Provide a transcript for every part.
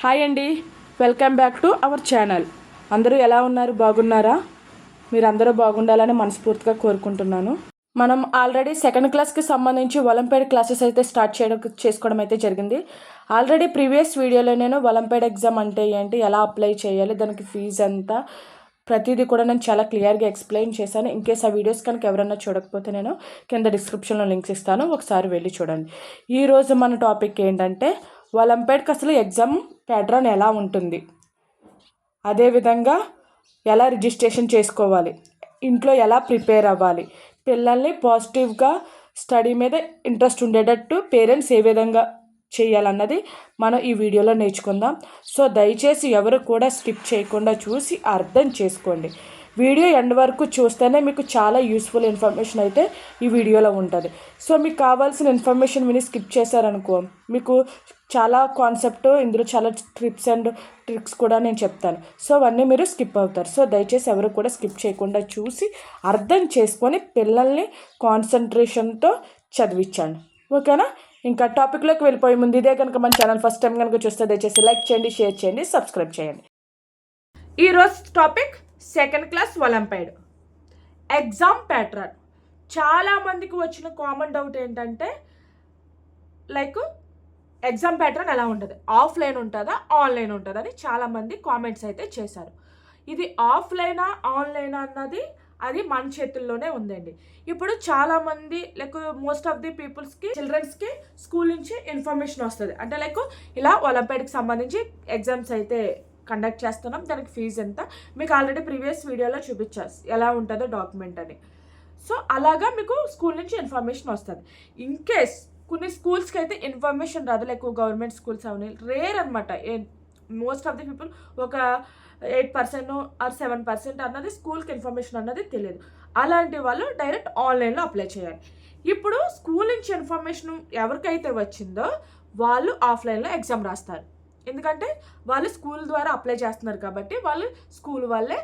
Hi అండి, welcome back to our channel. అందరూ ఎలా ఉన్నారు? బాగున్నారా? మీరు అందరూ బాగుండాలని మనస్ఫూర్తిగా కోరుకుంటున్నాను. మనం ఆల్రెడీ సెకండ్ క్లాస్కి సంబంధించి ఒలింపియాడ్ క్లాసెస్ అయితే చేసుకోవడం అయితే జరిగింది. ఆల్రెడీ ప్రీవియస్ వీడియోలో నేను ఒలింపియాడ్ ఎగ్జామ్ అంటే ఏంటి, ఎలా అప్లై చేయాలి, దానికి ఫీజు ఎంత, ప్రతిదీ కూడా నేను చాలా క్లియర్గా ఎక్స్ప్లెయిన్ చేశాను. ఇన్ కేస్ ఆ వీడియోస్ కనుక ఎవరైనా చూడకపోతే నేను కింద డిస్క్రిప్షన్లో లింక్స్ ఇస్తాను, ఒకసారి వెళ్ళి చూడండి. ఈరోజు మన టాపిక్ ఏంటంటే ఒలింపియాడ్కి అసలు ఎగ్జామ్ ప్యాటర్న్ ఎలా ఉంటుంది, అదేవిధంగా ఎలా రిజిస్ట్రేషన్ చేసుకోవాలి, ఇంట్లో ఎలా ప్రిపేర్ అవ్వాలి, పిల్లల్ని పాజిటివ్గా స్టడీ మీద ఇంట్రెస్ట్ ఉండేటట్టు పేరెంట్స్ ఏ విధంగా చేయాలన్నది మనం ఈ వీడియోలో నేర్చుకుందాం. సో దయచేసి ఎవరు కూడా స్కిప్ చేయకుండా చూసి అర్థం చేసుకోండి. వీడియో ఎండ్ వరకు చూస్తేనే మీకు చాలా యూస్ఫుల్ ఇన్ఫర్మేషన్ అయితే ఈ వీడియోలో ఉంటుంది. సో మీకు కావాల్సిన ఇన్ఫర్మేషన్ విని స్కిప్ చేశారనుకో, మీకు చాలా కాన్సెప్ట్, ఇందులో చాలా టిప్స్ అండ్ ట్రిక్స్ కూడా నేను చెప్తాను. సో అవన్నీ మీరు స్కిప్ అవుతారు. సో దయచేసి ఎవరు కూడా స్కిప్ చేయకుండా చూసి అర్థం చేసుకొని పిల్లల్ని కాన్సన్ట్రేషన్తో చదివించండి. ఓకేనా? ఇంకా టాపిక్లోకి వెళ్ళిపోయే ముందు, ఇదే కనుక మన ఛానల్ ఫస్ట్ టైం కనుక చూస్తే దయచేసి లైక్ చేయండి, షేర్ చేయండి, సబ్స్క్రైబ్ చేయండి. ఈరోజు topic second class olympiad exam pattern. చాలామందికి వచ్చిన కామన్ డౌట్ ఏంటంటే ఎగ్జామ్ ప్యాటర్న్ ఎలా ఉంటుంది, ఆఫ్లైన్ ఉంటుందా ఆన్లైన్ ఉంటుందా అని చాలామంది కామెంట్స్ అయితే చేశారు. ఇది ఆఫ్లైనా ఆన్లైనా అన్నది అది మన చేతుల్లోనే ఉందండి. ఇప్పుడు చాలామంది మోస్ట్ ఆఫ్ ది పీపుల్స్కి, చిల్డ్రన్స్కి స్కూల్ నుంచి ఇన్ఫర్మేషన్ వస్తుంది. అంటే ఇలా ఒలింపియాడ్కి సంబంధించి ఎగ్జామ్స్ అయితే కండక్ట్ చేస్తున్నాం, దానికి ఫీజు ఎంత, మీకు ఆల్రెడీ ప్రీవియస్ వీడియోలో చూపించారు ఎలా ఉంటుందో డాక్యుమెంట్ అని. సో అలాగా మీకు స్కూల్ నుంచి ఇన్ఫర్మేషన్ వస్తుంది. ఇన్ కేస్ కొన్ని స్కూల్స్కి అయితే ఇన్ఫర్మేషన్ రాదు, గవర్నమెంట్ స్కూల్స్ అవన్నీ రేర్ అనమాట. మోస్ట్ ఆఫ్ ది పీపుల్ ఒక 8% ఆర్ 7% అన్నది స్కూల్కి ఇన్ఫర్మేషన్ అన్నది తెలియదు. అలాంటి వాళ్ళు డైరెక్ట్ ఆన్లైన్లో అప్లై చేయాలి. ఇప్పుడు స్కూల్ నుంచి ఇన్ఫర్మేషన్ ఎవరికైతే వచ్చిందో వాళ్ళు ఆఫ్లైన్లో ఎగ్జామ్ రాస్తారు. ఎందుకంటే వాళ్ళు స్కూల్ ద్వారా అప్లై చేస్తున్నారు కాబట్టి వాళ్ళు స్కూల్ వాళ్ళే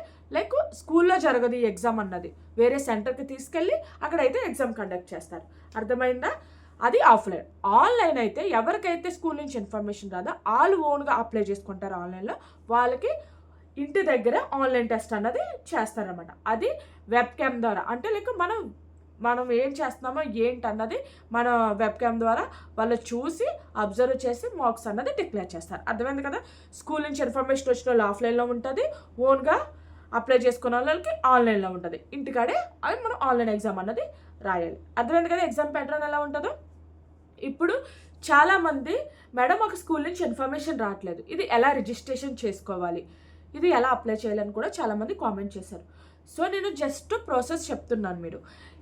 స్కూల్లో జరగదు ఈ ఎగ్జామ్ అన్నది, వేరే సెంటర్కి తీసుకెళ్ళి అక్కడైతే ఎగ్జామ్ కండక్ట్ చేస్తారు. అర్థమైందా? అది ఆఫ్లైన్. ఆన్లైన్ అయితే ఎవరికైతే స్కూల్ నుంచి ఇన్ఫర్మేషన్ రాదో వాళ్ళు ఓన్గా అప్లై చేసుకుంటారు ఆన్లైన్లో. వాళ్ళకి ఇంటి దగ్గర ఆన్లైన్ టెస్ట్ అన్నది చేస్తారన్నమాట. అది వెబ్ క్యామ్ ద్వారా, అంటే మనం ఏం చేస్తున్నామో ఏంటన్నది మన వెబ్ క్యామ్ ద్వారా వాళ్ళు చూసి అబ్జర్వ్ చేసి మార్క్స్ అన్నది డిక్లేర్ చేస్తారు. అర్థమైంది కదా? స్కూల్ నుంచి ఇన్ఫర్మేషన్ వచ్చిన వాళ్ళు ఆఫ్లైన్లో ఉంటుంది, ఓన్గా అప్లై చేసుకున్న వాళ్ళకి ఆన్లైన్లో ఉంటుంది. ఇంటికాడే అది మనం ఆన్లైన్ ఎగ్జామ్ అన్నది రాయాలి. అర్థమైంది కదా ఎగ్జామ్ ప్యాటర్న్ ఎలా ఉంటుందో? ఇప్పుడు చాలామంది, మేడం ఒక స్కూల్ నుంచి ఇన్ఫర్మేషన్ రావట్లేదు, ఇది ఎలా రిజిస్ట్రేషన్ చేసుకోవాలి, ఇది ఎలా అప్లై చేయాలని కూడా చాలామంది కామెంట్ చేశారు. సో నేను జస్ట్ ప్రాసెస్ చెప్తున్నాను. మీరు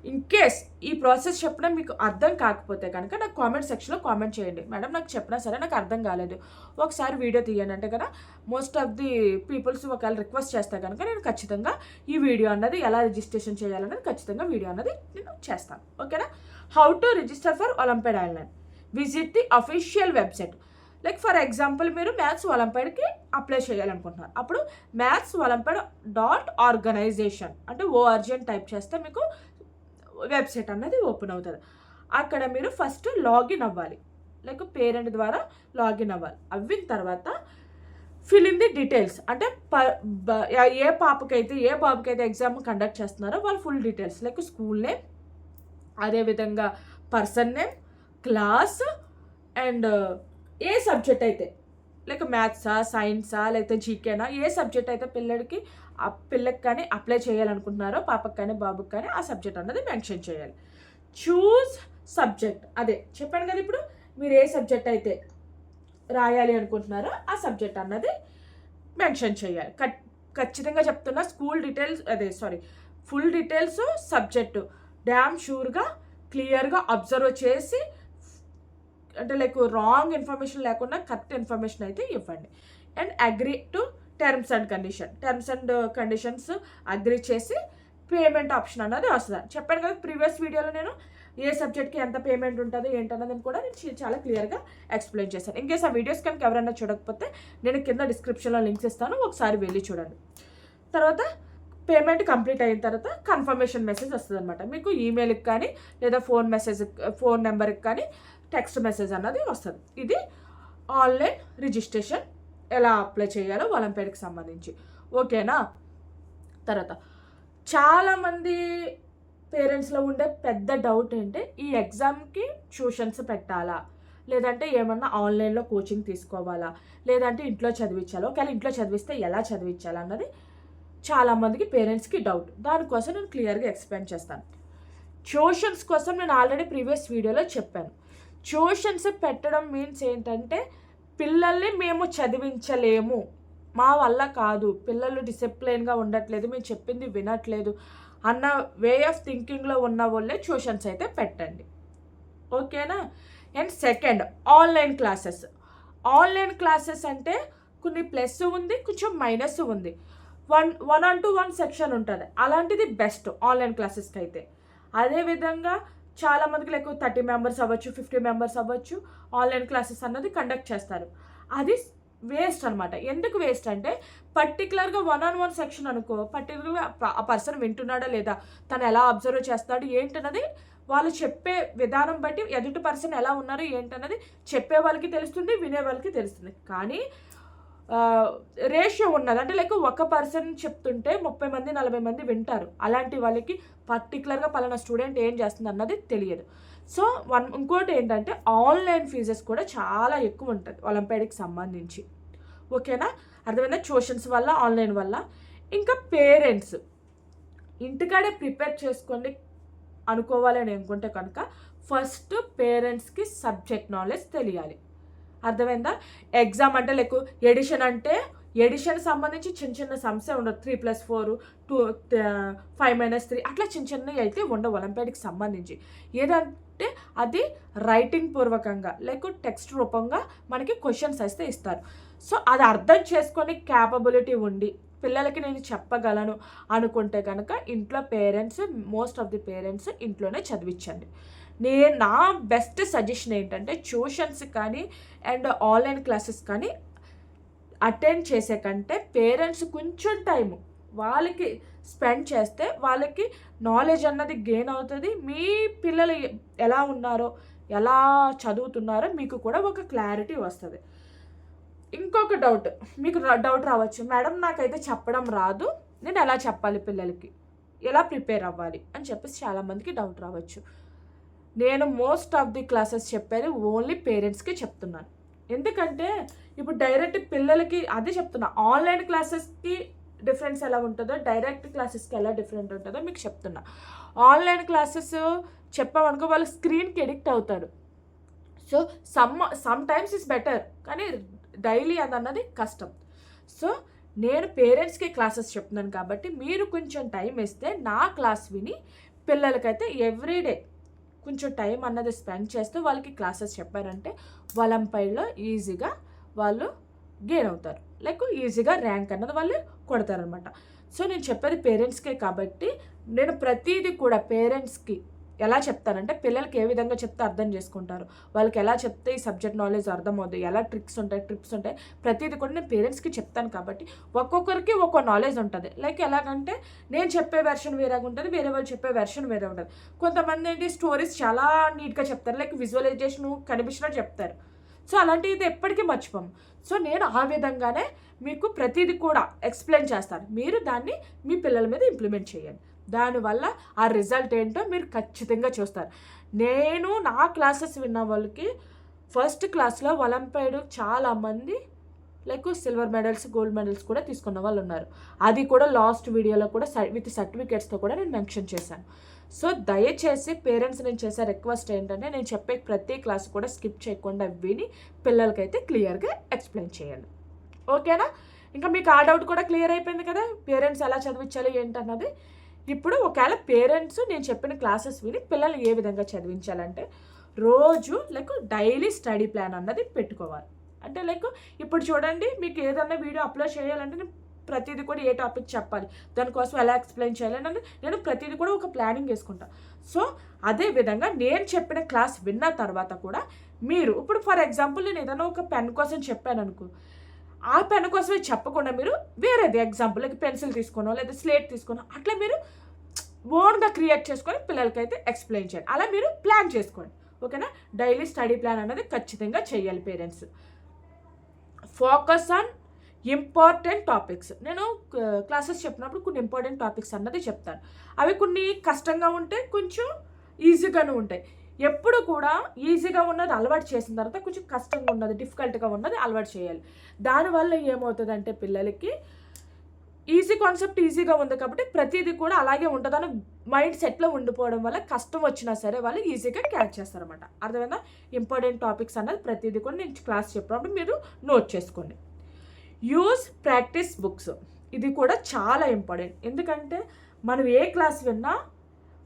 ఇన్ కేస్ ఈ ప్రాసెస్ చెప్పడం మీకు అర్థం కాకపోతే కనుక నాకు కామెంట్ సెక్షన్లో కామెంట్ చేయండి. మేడం నాకు చెప్పినా సరే నాకు అర్థం కాలేదు, ఒకసారి వీడియో తీయండి అంటే కదా మోస్ట్ ఆఫ్ ది పీపుల్స్ ఒకవేళ రిక్వెస్ట్ చేస్తే కనుక నేను ఖచ్చితంగా ఈ వీడియో అన్నది ఎలా రిజిస్ట్రేషన్ చేయాలన్నది ఖచ్చితంగా వీడియో అన్నది నేను చేస్తాను. ఓకేనా? How to register for olympiad online, visit the official website. For example మీరు మ్యాథ్స్ ఒలింపియాడ్కి అప్లై చేయాలనుకుంటున్నారు, అప్పుడు mathsolympiad.organization అంటే ORG అని టైప్ చేస్తే మీకు వెబ్సైట్ అన్నది ఓపెన్ అవుతుంది. అక్కడ మీరు ఫస్ట్ లాగిన్ అవ్వాలి, పేరెంట్ ద్వారా లాగిన్ అవ్వాలి. అవ్విన తర్వాత ఫిల్ ఇన్ ది డీటెయిల్స్, అంటే ఏ పాపకైతే ఏ బాబుకైతే ఎగ్జామ్ కండక్ట్ చేస్తున్నారో వాళ్ళ ఫుల్ డీటెయిల్స్ స్కూల్ నేమ్, అదేవిధంగా person name, class and A subject అయితే మ్యాథ్సా, సైన్సా, లేకపోతే జీకేనా, ఏ సబ్జెక్ట్ అయితే పిల్లకి కానీ అప్లై చేయాలనుకుంటున్నారో పాపకు కానీ బాబుకి కానీ ఆ సబ్జెక్ట్ అన్నది మెన్షన్ చేయాలి. చూజ్ సబ్జెక్ట్, అదే చెప్పాను కదా, ఇప్పుడు మీరు ఏ సబ్జెక్ట్ అయితే రాయాలి అనుకుంటున్నారో ఆ సబ్జెక్ట్ అన్నది మెన్షన్ చేయాలి. ఖచ్చితంగా చెప్తున్నా, school details full details subject damn షూర్గా క్లియర్గా అబ్జర్వ్ చేసి, అంటే రాంగ్ ఇన్ఫర్మేషన్ లేకుండా కరెక్ట్ ఇన్ఫర్మేషన్ అయితే ఇవ్వండి. And agree to terms and conditions agree చేసి పేమెంట్ ఆప్షన్ అన్నది వస్తుంది. చెప్పాను కదా ప్రీవియస్ వీడియోలో నేను ఏ సబ్జెక్ట్కి ఎంత పేమెంట్ ఉంటుందో ఏంటన్నదని కూడా నేను చాలా క్లియర్గా ఎక్స్ప్లెయిన్ చేశాను. ఇంకేస్ ఆ వీడియోస్ కనుక ఎవరైనా చూడకపోతే నేను కింద డిస్క్రిప్షన్లో లింక్స్ ఇస్తాను, ఒకసారి వెళ్ళి చూడండి. తర్వాత పేమెంట్ కంప్లీట్ అయిన తర్వాత కన్ఫర్మేషన్ మెసేజ్ వస్తుంది అనమాట. మీకు ఈమెయిల్కి కానీ లేదా ఫోన్ నెంబర్కి కానీ టెక్స్ట్ మెసేజ్ అన్నది వస్తుంది. ఇది ఆన్లైన్ రిజిస్ట్రేషన్ ఎలా అప్లై చేయాలో ఒలింపియాడ్కి సంబంధించి. ఓకేనా? తర్వాత చాలామంది పేరెంట్స్లో ఉండే పెద్ద డౌట్ ఏంటి, ఈ ఎగ్జామ్కి ట్యూషన్స్ పెట్టాలా, లేదంటే ఏమన్నా ఆన్లైన్లో కోచింగ్ తీసుకోవాలా, లేదంటే ఇంట్లో చదివించాలా, ఒకవేళ ఇంట్లో చదివిస్తే ఎలా చదివించాలా అన్నది చాలామందికి పేరెంట్స్కి డౌట్. దానికోసం నేను క్లియర్గా ఎక్స్ప్లెయిన్ చేస్తాను. ట్యూషన్స్ కోసం నేను ఆల్రెడీ ప్రీవియస్ వీడియోలో చెప్పాను. ట్యూషన్స్ పెట్టడం మీన్స్ ఏంటంటే పిల్లల్ని మేము చదివించలేము, మా వల్ల కాదు, పిల్లలు డిసిప్లైన్గా ఉండట్లేదు, మేము చెప్పింది వినట్లేదు అన్న వే ఆఫ్ థింకింగ్లో ఉన్న వాళ్ళే ట్యూషన్స్ అయితే పెట్టండి. ఓకేనా? And second, online classes. Online classes అంటే కొన్ని ప్లస్ ఉంది, కొంచెం మైనస్ ఉంది. 1-on-1 సెక్షన్ ఉంటుంది, అలాంటిది బెస్ట్ ఆన్లైన్ క్లాసెస్కి అయితే. అదేవిధంగా చాలామందికి లైక్ 30 మెంబర్స్ అవ్వచ్చు, 50 మెంబర్స్ అవ్వచ్చు, ఆన్లైన్ క్లాసెస్ అన్నది కండక్ట్ చేస్తారు. అది వేస్ట్ అనమాట. ఎందుకు వేస్ట్ అంటే పర్టికులర్గా 1-on-1 సెక్షన్ అనుకో, పర్టికులర్గా ఆ పర్సన్ వింటున్నాడా లేదా, తను ఎలా అబ్జర్వ్ చేస్తాడు ఏంటన్నది వాళ్ళు చెప్పే విధానం బట్టి ఎదుటి పర్సన్ ఎలా ఉన్నారు ఏంటన్నది చెప్పే వాళ్ళకి తెలుస్తుంది, వినే వాళ్ళకి తెలుస్తుంది. కానీ రేషియో ఉన్నది అంటే లైక్ ఒక పర్సన్ చెప్తుంటే 30 మంది 40 మంది వింటారు. అలాంటి వాళ్ళకి పర్టికులర్గా పలానా స్టూడెంట్ ఏం చేస్తుంది అన్నది తెలియదు. సో ఇంకోటి ఏంటంటే ఆన్లైన్ ఫీజెస్ కూడా చాలా ఎక్కువ ఉంటుంది ఒలింపియాడ్కి సంబంధించి. ఓకేనా? అర్థమైనా? ట్యూషన్స్ వల్ల, ఆన్లైన్ వల్ల. ఇంకా పేరెంట్స్ ఇంటికాడే ప్రిపేర్ చేసుకోండి అనుకోవాలని అనుకుంటే కనుక ఫస్ట్ పేరెంట్స్కి సబ్జెక్ట్ నాలెడ్జ్ తెలియాలి. అర్థమైందా? ఎగ్జామ్ అంటే లైక్ ఎడిషన్ అంటే ఎడిషన్ సంబంధించి చిన్న చిన్న సమస్య ఉండదు. 3+4, 2, 5-3 అట్లా చిన్న చిన్నవి అయితే ఉండవు ఒలింపియాడ్కి సంబంధించి. ఏదంటే అది రైటింగ్ పూర్వకంగా లైక్ టెక్స్ట్ రూపంగా మనకి క్వశ్చన్స్ అయితే ఇస్తారు. సో అది అర్థం చేసుకొని క్యాపబిలిటీ ఉండి పిల్లలకి నేను చెప్పగలను అనుకుంటే కనుక ఇంట్లో parents, most of the parents ఇంట్లోనే చదివించండి. నా బెస్ట్ సజెషన్ ఏంటంటే ట్యూషన్స్ కానీ అండ్ ఆన్లైన్ క్లాసెస్ కానీ అటెండ్ చేసే కంటే పేరెంట్స్ కొంచెం టైము వాళ్ళకి స్పెండ్ చేస్తే వాళ్ళకి నాలెడ్జ్ అన్నది గెయిన్ అవుతుంది. మీ పిల్లలు ఎలా ఉన్నారో, ఎలా చదువుతున్నారో మీకు కూడా ఒక క్లారిటీ వస్తుంది. ఇంకొక డౌట్ మీకు రావచ్చు, మేడం నాకైతే చెప్పడం రాదు, నేను ఎలా చెప్పాలి పిల్లలకి, ఎలా ప్రిపేర్ అవ్వాలి అని చెప్పేసి చాలామందికి డౌట్ రావచ్చు. నేను మోస్ట్ ఆఫ్ ది క్లాసెస్ చెప్పేది ఓన్లీ పేరెంట్స్కి చెప్తున్నాను. ఎందుకంటే ఇప్పుడు డైరెక్ట్ పిల్లలకి అదే చెప్తున్నా, ఆన్లైన్ క్లాసెస్కి డిఫరెన్స్ ఎలా ఉంటుందో డైరెక్ట్ క్లాసెస్కి ఎలా డిఫరెంట్ ఉంటుందో మీకు చెప్తున్నా. ఆన్లైన్ క్లాసెస్ చెప్పామనుకో వాళ్ళు స్క్రీన్కి ఎడిక్ట్ అవుతారు. So some times is better, కానీ డైలీ అదన్నది కష్టం. సో నేను పేరెంట్స్కి క్లాసెస్ చెప్తున్నాను కాబట్టి మీరు కొంచెం టైం ఇస్తే నా క్లాస్ విని పిల్లలకైతే ఎవ్రీడే కొంచెం టైం అన్నది స్పెండ్ చేస్తూ వాళ్ళకి క్లాసెస్ చెప్పారంటే ఒలింపియాడ్లో ఈజీగా వాళ్ళు గెయిన్ అవుతారు, లైక్ ఈజీగా ర్యాంక్ అన్నది వాళ్ళు కొడతారనమాట. సో నేను చెప్పేది పేరెంట్స్కే కాబట్టి నేను ప్రతిదీ కూడా పేరెంట్స్కి ఎలా చెప్తానంటే పిల్లలకి ఏ విధంగా చెప్తే అర్థం చేసుకుంటారు, వాళ్ళకి ఎలా చెప్తే ఈ సబ్జెక్ట్ నాలెడ్జ్ అర్థమవుతుంది, ఎలా ట్రిప్స్ ఉంటాయి ప్రతిదీ కూడా నేను పేరెంట్స్కి చెప్తాను. కాబట్టి ఒక్కొక్కరికి ఒక్కో నాలెడ్జ్ ఉంటుంది. లైక్ ఎలాగంటే నేను చెప్పే వెర్షన్ వేరేగా ఉంటుంది, వేరే వాళ్ళు చెప్పే వెర్షన్ వేరే ఉంటుంది. కొంతమంది ఏంటి స్టోరీస్ చాలా నీట్గా చెప్తారు, లైక్ విజువలైజేషన్ కనిపించినట్టు చెప్తారు. సో అలాంటిది ఎప్పటికీ మర్చిపోము. సో నేను ఆ విధంగానే మీకు ప్రతిదీ కూడా ఎక్స్ప్లెయిన్ చేస్తాను, మీరు దాన్ని మీ పిల్లల మీద ఇంప్లిమెంట్ చేయండి. దానివల్ల ఆ రిజల్ట్ ఏంటో మీరు ఖచ్చితంగా చూస్తారు. నేను నా క్లాసెస్ విన్న వాళ్ళకి ఫస్ట్ క్లాస్లో ఒలింపియాడ్ చాలామంది like silver medals, gold medals కూడా తీసుకున్న వాళ్ళు ఉన్నారు. అది కూడా లాస్ట్ వీడియోలో కూడా విత్ సర్టిఫికేట్స్తో కూడా నేను మెన్షన్ చేశాను. సో దయచేసి పేరెంట్స్ నేను చేసే రిక్వెస్ట్ ఏంటంటే నేను చెప్పే ప్రతి క్లాస్ కూడా స్కిప్ చేయకుండా విని పిల్లలకైతే క్లియర్గా ఎక్స్ప్లెయిన్ చేయండి. ఓకేనా? ఇంకా మీకు ఆ డౌట్ కూడా క్లియర్ అయిపోయింది కదా, పేరెంట్స్ ఎలా చదివించాలి ఏంటన్నది. ఇప్పుడు ఒకవేళ పేరెంట్స్ నేను చెప్పిన క్లాసెస్ విని పిల్లలు ఏ విధంగా చదివించాలంటే రోజు లైక్ డైలీ స్టడీ ప్లాన్ అన్నది పెట్టుకోవాలి. అంటే లైక్ ఇప్పుడు చూడండి, మీకు ఏదన్నా వీడియో అప్లోడ్ చేయాలంటే నేను ప్రతిదీ కూడా ఏ టాపిక్ చెప్పాలి, దానికోసం ఎలా ఎక్స్ప్లెయిన్ చేయాలని నేను ప్రతిదీ కూడా ఒక ప్లానింగ్ వేసుకుంటాను. సో అదేవిధంగా నేను చెప్పిన క్లాస్ విన్న తర్వాత కూడా మీరు ఇప్పుడు ఫర్ ఎగ్జాంపుల్ నేను ఏదైనా ఒక పెన్ కోసం చెప్పాను అనుకో, ఆ పెన్ కోసమే చెప్పకుండా మీరు వేరేది ఎగ్జాంపుల్ లైక్ పెన్సిల్ తీసుకోనో లేదా స్లేట్ తీసుకోనో అట్లా మీరు ఓన్గా క్రియేట్ చేసుకొని పిల్లలకైతే ఎక్స్ప్లెయిన్ చేయండి. అలా మీరు ప్లాన్ చేసుకోండి. ఓకేనా? డైలీ స్టడీ ప్లాన్ అనేది ఖచ్చితంగా చేయాలి parents. Focus on important topics. నేను క్లాసెస్ చెప్పినప్పుడు కొన్ని ఇంపార్టెంట్ టాపిక్స్ అన్నది చెప్తాను. అవి కొన్ని కష్టంగా ఉంటే కొంచెం ఈజీగాను ఉంటాయి. ఎప్పుడు కూడా ఈజీగా ఉన్నది అలవాటు చేసిన తర్వాత కొంచెం కష్టంగా ఉన్నది, డిఫికల్ట్గా ఉన్నది అలవాటు చేయాలి. దానివల్ల ఏమవుతుందంటే పిల్లలకి ఈజీ కాన్సెప్ట్ ఈజీగా ఉంది కాబట్టి ప్రతిదీ కూడా అలాగే ఉంటుందని మైండ్ సెట్లో ఉండిపోవడం వల్ల కష్టం వచ్చినా సరే వాళ్ళు ఈజీగా క్యాచ్ చేస్తారన్నమాట. అర్థమైందా? ఇంపార్టెంట్ టాపిక్స్ అన్నది ప్రతిదీ కూడా నేను క్లాస్ చెప్పినప్పుడు మీరు నోట్ చేసుకోండి. Use practice books. ఇది కూడా చాలా ఇంపార్టెంట్. ఎందుకంటే మనం ఏ క్లాస్ విన్నా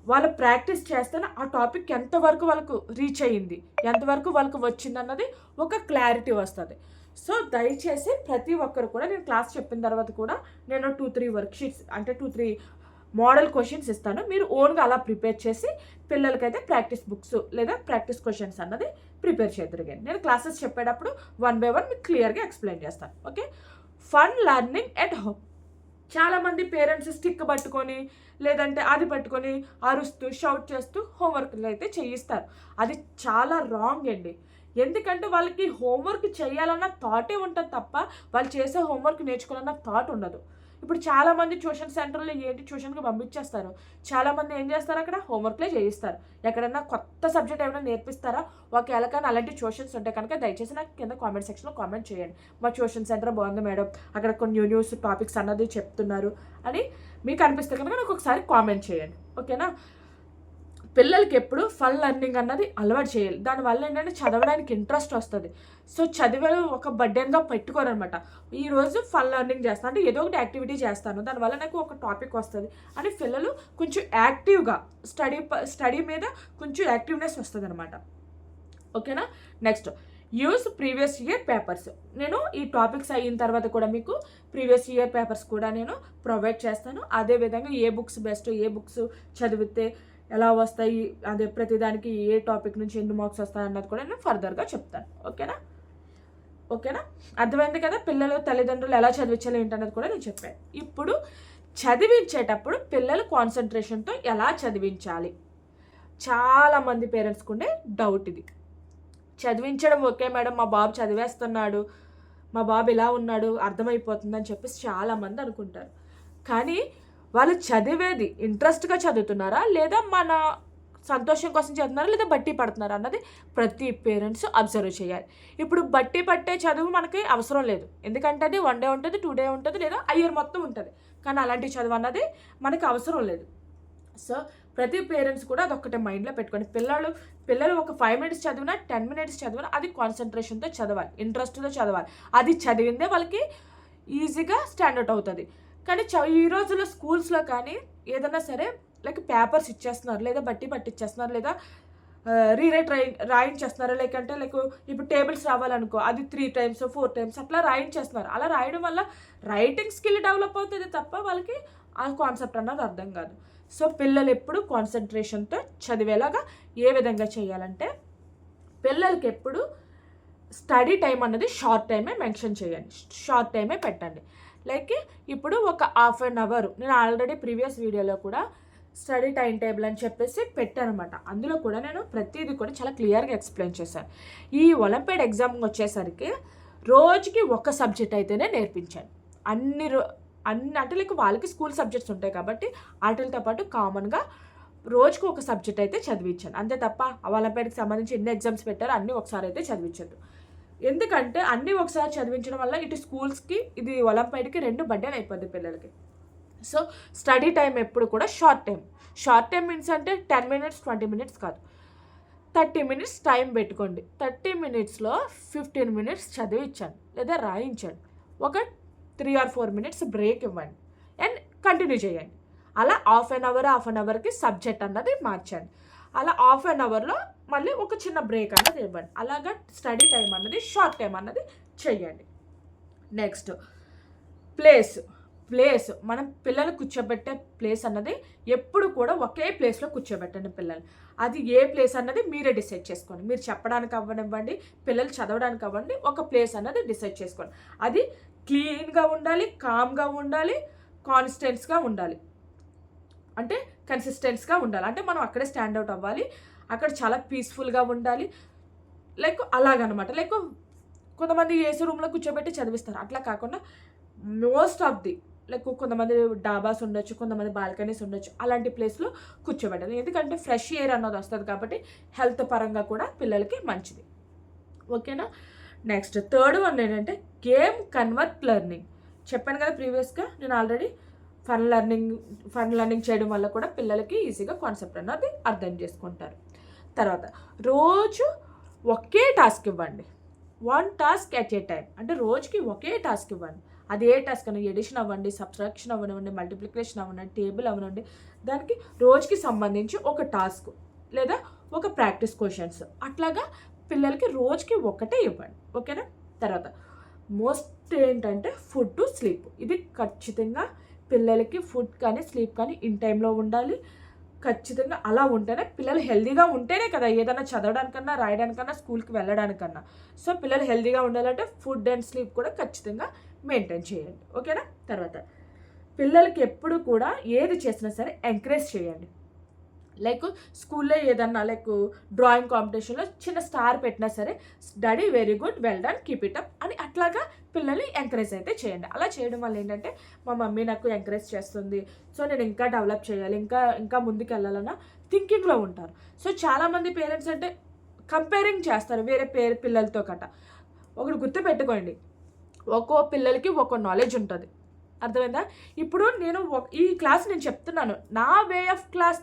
వాళ్ళు ప్రాక్టీస్ చేస్తేనే ఆ టాపిక్ ఎంతవరకు వాళ్ళకు రీచ్ అయ్యింది, ఎంతవరకు వాళ్ళకు వచ్చింది అన్నది ఒక క్లారిటీ వస్తుంది. సో దయచేసి ప్రతి ఒక్కరు కూడా నేను క్లాస్ చెప్పిన తర్వాత కూడా నేను 2-3 వర్క్షీట్స్ అంటే 2-3 మోడల్ క్వశ్చన్స్ ఇస్తాను. మీరు ఓన్గా అలా ప్రిపేర్ చేసి పిల్లలకైతే ప్రాక్టీస్ బుక్స్ లేదా ప్రాక్టీస్ క్వశ్చన్స్ అన్నది ప్రిపేర్ చేద్దరుగాను. నేను క్లాసెస్ చెప్పేటప్పుడు 1 by 1 మీకు క్లియర్గా ఎక్స్ప్లెయిన్ చేస్తాను. Okay. Fun learning at home. చాలామంది పేరెంట్స్ స్టిక్ పట్టుకొని లేదంటే అది పట్టుకొని అరుస్తూ షౌట్ చేస్తూ హోంవర్క్లు అయితే చేయిస్తారు. అది చాలా రాంగ్ అండి. ఎందుకంటే వాళ్ళకి హోంవర్క్ చేయాలన్న థాటే ఉంటుంది తప్ప వాళ్ళు చేసే హోంవర్క్ నేర్చుకోవాలన్న థాట్ ఉండదు. ఇప్పుడు చాలామంది ట్యూషన్ సెంటర్లో ఏంటి ట్యూషన్కి పంపించేస్తారు. చాలామంది ఏం చేస్తారు, అక్కడ హోంవర్క్లే చేయిస్తారు. ఎక్కడన్నా కొత్త సబ్జెక్ట్ ఏమైనా నేర్పిస్తారా? ఒకవేళ కానీ అలాంటి ట్యూషన్స్ ఉంటే కనుక దయచేసి నాకు కింద కామెంట్ సెక్షన్లో కామెంట్ చేయండి. మా ట్యూషన్ సెంటర్ బాగుంది మేడం, అక్కడ కొన్ని న్యూస్ టాపిక్స్ అన్నది చెప్తున్నారు అని మీకు అనిపిస్తే కనుక నాకు ఒకసారి కామెంట్ చేయండి. ఓకేనా? పిల్లలకి ఎప్పుడు ఫన్ లెర్నింగ్ అన్నది అలవాటు చేయాలి. దానివల్ల ఏంటంటే చదవడానికి ఇంట్రెస్ట్ వస్తుంది. సో చదివే ఒక బర్డెన్గా పెట్టుకోరనమాట. ఈరోజు ఫన్ లెర్నింగ్ చేస్తాను అంటే ఏదో ఒకటి యాక్టివిటీ చేస్తాను, దానివల్ల నాకు ఒక టాపిక్ వస్తుంది అని పిల్లలు కొంచెం యాక్టివ్గా స్టడీ మీద కొంచెం యాక్టివ్నెస్ వస్తుంది అనమాట. ఓకేనా? Next, use previous year papers. నేను ఈ టాపిక్స్ అయిన తర్వాత కూడా మీకు ప్రీవియస్ ఇయర్ పేపర్స్ కూడా నేను ప్రొవైడ్ చేస్తాను. అదేవిధంగా ఏ బుక్స్ బెస్ట్, ఏ బుక్స్ చదివితే ఎలా వస్తాయి, అదే ప్రతిదానికి ఏ టాపిక్ నుంచి ఎన్ని మార్క్స్ వస్తాయి అన్నది కూడా నేను ఫర్దర్గా చెప్తాను. ఓకేనా? అర్థమైంది కదా? పిల్లలు తల్లిదండ్రులు ఎలా చదివించాలి ఏంటన్నది కూడా నేను చెప్పాను. ఇప్పుడు చదివించేటప్పుడు పిల్లలు కాన్సన్ట్రేషన్తో ఎలా చదివించాలి, చాలామంది పేరెంట్స్కి ఉండే డౌట్ ఇది. చదివించడం ఓకే మేడం, మా బాబు చదివేస్తున్నాడు, మా బాబు ఇలా ఉన్నాడు, అర్థమైపోతుందని చెప్పేసి చాలామంది అనుకుంటారు. కానీ వాళ్ళు చదివేది ఇంట్రెస్ట్గా చదువుతున్నారా లేదా మన సంతోషం కోసం చదువుతున్నారా లేదా బట్టి పడుతున్నారా అన్నది ప్రతి పేరెంట్స్ అబ్జర్వ్ చేయాలి. ఇప్పుడు బట్టి పట్టే చదువు మనకి అవసరం లేదు. ఎందుకంటే అది 1 day ఉంటుంది, 2 day ఉంటుంది, లేదా ఇయర్ మొత్తం ఉంటుంది. కానీ అలాంటి చదువు అన్నది మనకి అవసరం లేదు. సో ప్రతి పేరెంట్స్ కూడా అదొక్కటే మైండ్లో పెట్టుకోండి. పిల్లలు ఒక 5 minutes చదివినా 10 minutes చదివినా అది కాన్సన్ట్రేషన్తో చదవాలి, ఇంట్రెస్ట్తో చదవాలి. అది చదివిందే వాళ్ళకి ఈజీగా స్టాండర్డ్ అవుతుంది. కానీ ఈ రోజుల్లో స్కూల్స్లో కానీ ఏదైనా సరే లైక్ పేపర్స్ ఇచ్చేస్తున్నారు, లేదా బట్టి పట్టిచ్చేస్తున్నారు, లేదా రీరైట్ రాయించేస్తున్నారు. లేకంటే ఇప్పుడు టేబుల్స్ రావాలనుకో అది 3 times 4 times అట్లా రాయించేస్తున్నారు. అలా రాయడం వల్ల రైటింగ్ స్కిల్ డెవలప్ అవుతుంది తప్ప వాళ్ళకి ఆ కాన్సెప్ట్ అన్నది అర్థం కాదు. సో పిల్లలు ఎప్పుడు కాన్సన్ట్రేషన్తో చదివేలాగా ఏ విధంగా చేయాలంటే పిల్లలకి ఎప్పుడు స్టడీ టైం అన్నది షార్ట్ టైమే మెన్షన్ చేయండి, షార్ట్ టైమే పెట్టండి. లైక్ ఇప్పుడు ఒక 1/2 hour నేను ఆల్రెడీ ప్రీవియస్ వీడియోలో కూడా స్టడీ టైం టేబుల్ అని చెప్పేసి పెట్టాను అనమాట. అందులో కూడా నేను ప్రతిదీ కూడా చాలా క్లియర్గా ఎక్స్ప్లెయిన్ చేశాను. ఈ ఒలింపియాడ్ ఎగ్జామ్ వచ్చేసరికి రోజుకి ఒక సబ్జెక్ట్ అయితేనే నేర్పించాను. అన్ని అంటే వాళ్ళకి స్కూల్ సబ్జెక్ట్స్ ఉంటాయి కాబట్టి వాటితో పాటు కామన్గా రోజుకు ఒక సబ్జెక్ట్ అయితే చదివించాను. అంతే తప్ప ఒలింపియాడ్కి సంబంధించి ఎన్ని ఎగ్జామ్స్ పెట్టారో అన్నీ ఒకసారి అయితే చదివించద్దు. ఎందుకంటే అన్నీ ఒకసారి చదివించడం వల్ల ఇటు స్కూల్స్కి ఇది ఒలింపియాడ్కి 2 బర్డెన్ అయిపోద్ది పిల్లలకి. సో స్టడీ టైం ఎప్పుడు కూడా షార్ట్ టైం మీన్స్ అంటే 10 minutes 20 minutes కాదు, 30 minutes టైం పెట్టుకోండి. 30 minutesలో 15 minutes చదివించండి లేదా రాయించండి. ఒక 3 or 4 minutes బ్రేక్ ఇవ్వండి అండ్ కంటిన్యూ చేయండి. అలా హాఫ్ అన్ అవర్కి సబ్జెక్ట్ అన్నది మార్చండి. అలా హాఫ్ అన్ అవర్లో మళ్ళీ ఒక చిన్న బ్రేక్ అన్నది ఇవ్వండి. అలాగా స్టడీ టైం అన్నది షార్ట్ టైం అన్నది చెయ్యండి. నెక్స్ట్, ప్లేస్ మనం పిల్లలు కూర్చోబెట్టే ప్లేస్ అన్నది ఎప్పుడు కూడా ఒకే ప్లేస్లో కూర్చోబెట్టండి పిల్లలు. అది ఏ ప్లేస్ అన్నది మీరే డిసైడ్ చేసుకోండి. మీరు చెప్పడానికి అవ్వనివ్వండి, పిల్లలు చదవడానికి అవ్వండి, ఒక ప్లేస్ అన్నది డిసైడ్ చేసుకోండి. అది క్లీన్గా ఉండాలి, కామ్గా ఉండాలి, కాన్స్టెంట్స్గా ఉండాలి, అంటే కన్సిస్టెన్స్గా ఉండాలి. అంటే మనం అక్కడే స్టాండ్అవుట్ అవ్వాలి, అక్కడ చాలా పీస్ఫుల్గా ఉండాలి, అలాగనమాట. కొంతమంది ఏసీ రూమ్లో కూర్చోబెట్టి చదివిస్తారు. అట్లా కాకుండా మోస్ట్ ఆఫ్ ది లైక్ కొంతమంది డాబాస్ ఉండొచ్చు, కొంతమంది బాల్కనీస్ ఉండొచ్చు, అలాంటి ప్లేస్లో కూర్చోబెట్టాలి. ఎందుకంటే ఫ్రెష్ ఎయిర్ అన్నది వస్తుంది కాబట్టి హెల్త్ పరంగా కూడా పిల్లలకి మంచిది. ఓకేనా. నెక్స్ట్ థర్డ్ వన్ ఏంటంటే గేమ్ కన్వర్ట్ లెర్నింగ్. చెప్పాను కదా ప్రీవియస్గా నేను ఆల్రెడీ ఫన్ లెర్నింగ్ చేయడం వల్ల కూడా పిల్లలకి ఈజీగా కాన్సెప్ట్ అన్నది అర్థం చేసుకుంటారు. తర్వాత రోజు ఒకే టాస్క్ ఇవ్వండి, 1 టాస్క్ ఎట్ ఏ టైం. అంటే రోజుకి ఒకే టాస్క్ ఇవ్వండి. అది ఏ టాస్క్ అని ఎడిషన్ అవ్వండి, సబ్ట్రాక్షన్ అవ్వనివ్వండి, మల్టిప్లికేషన్ అవ్వనండి, టేబుల్ అవ్వనండి, దానికి రోజుకి సంబంధించి ఒక టాస్క్ లేదా ఒక ప్రాక్టీస్ క్వశ్చన్స్ అట్లాగా పిల్లలకి రోజుకి ఒకటే ఇవ్వండి. ఓకేనా. తర్వాత మోస్ట్ ఏంటంటే ఫుడ్ టు స్లీప్. ఇది ఖచ్చితంగా పిల్లలకి ఫుడ్ కానీ స్లీప్ కానీ ఇన్ టైంలో ఉండాలి. ఖచ్చితంగా అలా ఉంటేనే పిల్లలు హెల్తీగా ఉంటేనే కదా ఏదైనా చదవడానికన్నా రాయడానికన్నా స్కూల్కి వెళ్ళడానికన్నా. సో పిల్లలు హెల్తీగా ఉండాలంటే ఫుడ్ అండ్ స్లీప్ కూడా ఖచ్చితంగా మెయింటైన్ చేయండి. ఓకేనా. తర్వాత పిల్లలకి ఎప్పుడు కూడా ఏది చేసినా సరే ఎంకరేజ్ చేయండి. లైక్ స్కూల్లో ఏదన్నా లైక్ డ్రాయింగ్ కాంపిటీషన్లో చిన్న స్టార్ పెట్టినా సరే study very good, well done, keep it up అని అట్లాగా పిల్లల్ని ఎంకరేజ్ అయితే చేయండి. అలా చేయడం వల్ల ఏంటంటే మా మమ్మీ నాకు ఎంకరేజ్ చేస్తుంది, సో నేను ఇంకా డెవలప్ చేయాలి, ఇంకా ముందుకు వెళ్ళాలన్న థింకింగ్లో ఉంటారు. సో చాలామంది పేరెంట్స్ అంటే కంపేరింగ్ చేస్తారు వేరే పిల్లలతో కట్ట. ఒకటి గుర్తుపెట్టుకోండి, ఒక్కో పిల్లలకి ఒక్కో నాలెడ్జ్ ఉంటుంది. అర్థమైందా. ఇప్పుడు నేను ఈ క్లాస్ నేను చెప్తున్నాను, నా వే ఆఫ్ క్లాస్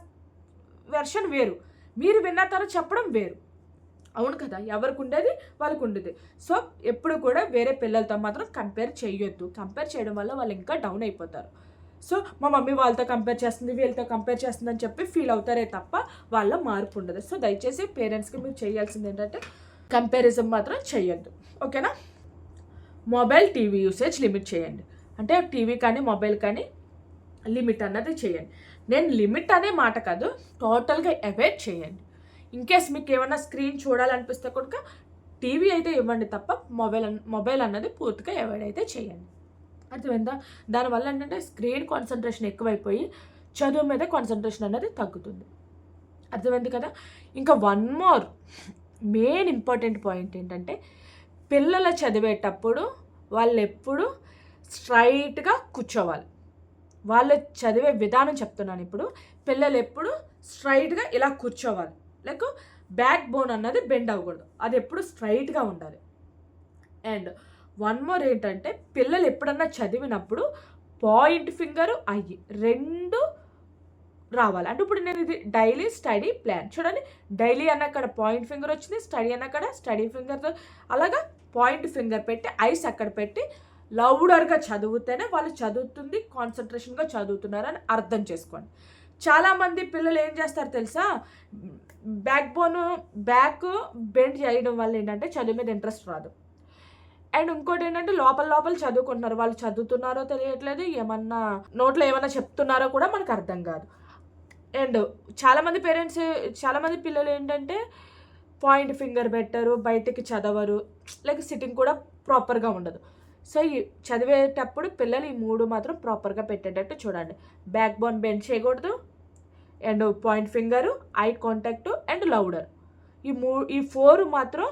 వెర్షన్ వేరు, మీరు విన్న తర్వాత చెప్పడం వేరు. అవును కదా, ఎవరికి ఉండేది వాళ్ళకు ఉండేది. సో ఎప్పుడు కూడా వేరే పిల్లలతో మాత్రం కంపేర్ చేయొద్దు. కంపేర్ చేయడం వల్ల వాళ్ళు ఇంకా డౌన్ అయిపోతారు. సో మా మమ్మీ వాళ్ళతో కంపేర్ చేస్తుంది, వీళ్ళతో కంపేర్ చేస్తుంది అని చెప్పి ఫీల్ అవుతారే తప్ప వాళ్ళ మార్పు ఉండదు. సో దయచేసి పేరెంట్స్కి మీరు చేయాల్సింది ఏంటంటే కంపారిజన్ మాత్రం చేయొద్దు. ఓకేనా. మొబైల్ టీవీ యూసేజ్ లిమిట్ చేయండి. అంటే టీవీ కానీ మొబైల్ కానీ లిమిట్ అన్నది చేయండి. నేను లిమిట్ అనే మాట కాదు, టోటల్గా అవాయిడ్ చేయండి. ఇన్కేస్ మీకు ఏమైనా స్క్రీన్ చూడాలనిపిస్తే కనుక టీవీ అయితే ఇవ్వండి తప్ప మొబైల్ అన్నది పూర్తిగా అవాయిడ్ అయితే చేయండి. అర్థమైందా. దానివల్ల ఏంటంటే స్క్రీన్ కాన్సన్ట్రేషన్ ఎక్కువైపోయి చదువు మీద కాన్సన్ట్రేషన్ అనేది తగ్గుతుంది. అర్థమైంది కదా. ఇంకా one more main important point ఏంటంటే పిల్లలు చదివేటప్పుడు వాళ్ళు ఎప్పుడు స్ట్రైట్గా కూర్చోవాలి. వాళ్ళు చదివే విధానం చెప్తున్నాను ఇప్పుడు. పిల్లలు ఎప్పుడు స్ట్రైట్గా ఇలా కూర్చోవాలి. లైక్ బ్యాక్ బోన్ అన్నది బెండ్ అవ్వకూడదు, అది ఎప్పుడు స్ట్రైట్గా ఉండాలి. అండ్ వన్ మోర్ ఏంటంటే పిల్లలు ఎప్పుడన్నా చదివినప్పుడు పాయింట్ ఫింగర్ అయ్యి రెండు రావాలి. అంటే ఇప్పుడు నేను ఇది డైలీ స్టడీ ప్లాన్ చూడండి, డైలీ అన్నక్కడ పాయింట్ ఫింగర్ వచ్చింది, స్టడీ అన్నక్కడ స్టడీ ఫింగర్తో అలాగా పాయింట్ ఫింగర్ పెట్టి ఐస్ అక్కడ పెట్టి లౌడర్గా చదివితేనే వాళ్ళు చదువుతుంది కాన్సన్ట్రేషన్గా చదువుతున్నారు అని అర్థం చేసుకోండి. చాలామంది పిల్లలు ఏం చేస్తారు తెలుసా, బ్యాక్ బెండ్ చేయడం వల్ల ఏంటంటే చదువు మీద ఇంట్రెస్ట్ రాదు. అండ్ ఇంకోటి ఏంటంటే లోపల చదువుకుంటున్నారు, వాళ్ళు చదువుతున్నారో తెలియట్లేదు, ఏమన్నా నోట్లో ఏమన్నా చెప్తున్నారో కూడా మనకు అర్థం కాదు. అండ్ చాలామంది పిల్లలు ఏంటంటే పాయింట్ ఫింగర్ పెట్టరు, బయటికి చదవరు, లైక్ సిట్టింగ్ కూడా ప్రాపర్గా ఉండదు. సో ఈ చదివేటప్పుడు పిల్లలు ఈ 3 మాత్రం ప్రాపర్గా పెట్టేటట్టు చూడండి. బ్యాక్ బోన్ బెండ్ చేయకూడదు, and point finger, eye contact and louder. ఈ 4 మాత్రం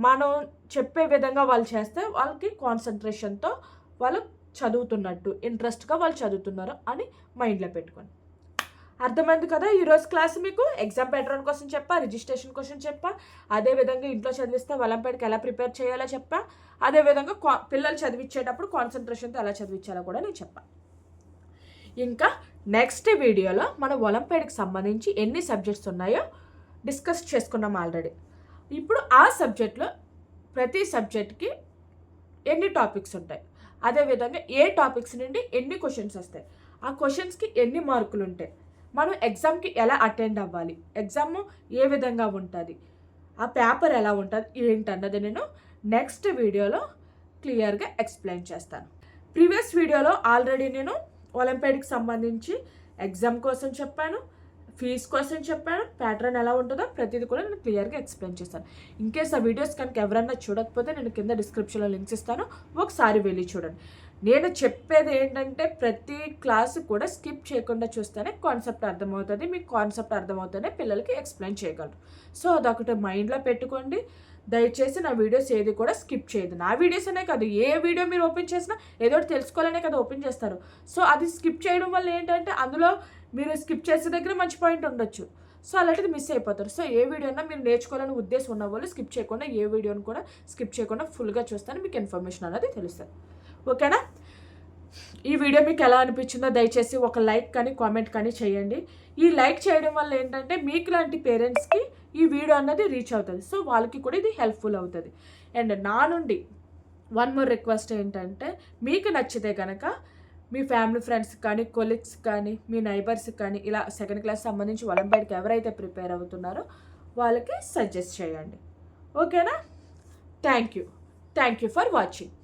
మనం చెప్పే విధంగా వాళ్ళు చేస్తే వాళ్ళకి కాన్సన్ట్రేషన్తో వాళ్ళు చదువుతున్నట్టు, ఇంట్రెస్ట్గా వాళ్ళు చదువుతున్నారు అని మైండ్లో పెట్టుకోండి. అర్థమైంది కదా. ఈరోజు క్లాస్ మీకు ఎగ్జామ్ ప్యాటర్న్ కోసం చెప్పా, రిజిస్ట్రేషన్ కోసం చెప్పా, అదేవిధంగా ఇంట్లో చదివిస్తే ఒలింపియాడ్కి ఎలా ప్రిపేర్ చేయాలో చెప్పా, అదేవిధంగా పిల్లలు చదివించేటప్పుడు కాన్సన్ట్రేషన్తో ఎలా చదివించాలో కూడా నేను చెప్పా. ఇంకా నెక్స్ట్ వీడియోలో మనం ఒలింపియాడ్కి సంబంధించి ఎన్ని సబ్జెక్ట్స్ ఉన్నాయో డిస్కస్ చేసుకున్నాం ఆల్రెడీ. ఇప్పుడు ఆ సబ్జెక్ట్లో ప్రతి సబ్జెక్ట్కి ఎన్ని టాపిక్స్ ఉంటాయి, అదేవిధంగా ఏ టాపిక్స్ నుండి ఎన్ని క్వశ్చన్స్ వస్తాయి, ఆ క్వశ్చన్స్కి ఎన్ని మార్కులు ఉంటాయి, మనం ఎగ్జామ్కి ఎలా అటెండ్ అవ్వాలి, ఎగ్జామ్ ఏ విధంగా ఉంటుంది, ఆ పేపర్ ఎలా ఉంటుంది ఏంటన్నది నేను నెక్స్ట్ వీడియోలో క్లియర్గా ఎక్స్ప్లెయిన్ చేస్తాను. ప్రీవియస్ వీడియోలో ఆల్రెడీ నేను ఒలింపియాడ్కి సంబంధించి ఎగ్జామ్ కోసం చెప్పాను, ఫీజు కోసం చెప్పాను, ప్యాటర్న్ ఎలా ఉంటుందో ప్రతిదీ కూడా నేను క్లియర్గా ఎక్స్ప్లెయిన్ చేస్తాను. ఇన్కేస్ ఆ వీడియోస్ కనుక ఎవరన్నా చూడకపోతే నేను కింద డిస్క్రిప్షన్లో లింక్స్ ఇస్తాను, ఒకసారి వెళ్ళి చూడండి. నేను చెప్పేది ఏంటంటే ప్రతి క్లాసు కూడా స్కిప్ చేయకుండా చూస్తేనే కాన్సెప్ట్ అర్థమవుతుంది. మీకు కాన్సెప్ట్ అర్థమవుతూనే పిల్లలకి ఎక్స్ప్లెయిన్ చేయగలరు. సో అదొకటి మైండ్లో పెట్టుకోండి. దయచేసి నా వీడియోస్ ఏది కూడా స్కిప్ చేయదు. నా వీడియోస్ అనే కాదు, ఏ వీడియో మీరు ఓపెన్ చేసినా ఏదో ఒకటి తెలుసుకోవాలనే కదా ఓపెన్ చేస్తారు. సో అది స్కిప్ చేయడం వల్ల ఏంటంటే అందులో మీరు స్కిప్ చేసే దగ్గర మంచి పాయింట్ ఉండొచ్చు. సో అలాంటిది మిస్ అయిపోతారు. సో ఏ వీడియో అయినా మీరు నేర్చుకోవాలని ఉద్దేశం ఉన్న వాళ్ళు స్కిప్ చేయకుండా ఏ వీడియోని కూడా స్కిప్ చేయకుండా ఫుల్గా చూస్తాను, మీకు ఇన్ఫర్మేషన్ అనేది తెలుస్తుంది. ఓకేనా? ఈ వీడియో మీకు ఎలా అనిపించిందో దయచేసి ఒక లైక్ కానీ కామెంట్ కానీ చేయండి. ఈ లైక్ చేయడం వల్ల ఏంటంటే మీకు లాంటి పేరెంట్స్కి ఈ వీడియో అన్నది రీచ్ అవుతుంది. సో వాళ్ళకి కూడా ఇది హెల్ప్ఫుల్ అవుతుంది. అండ్ నా నుండి వన్ మోర్ రిక్వెస్ట్ ఏంటంటే, మీకు నచ్చితే కనుక మీ ఫ్యామిలీ ఫ్రెండ్స్ కానీ, కొలీగ్స్ కానీ, మీ నైబర్స్కి కానీ ఇలా సెకండ్ క్లాస్ సంబంధించి ఒలింపియాడ్కి ఎవరైతే ప్రిపేర్ అవుతున్నారో వాళ్ళకి సజెస్ట్ చేయండి. ఓకేనా? Thank you for watching.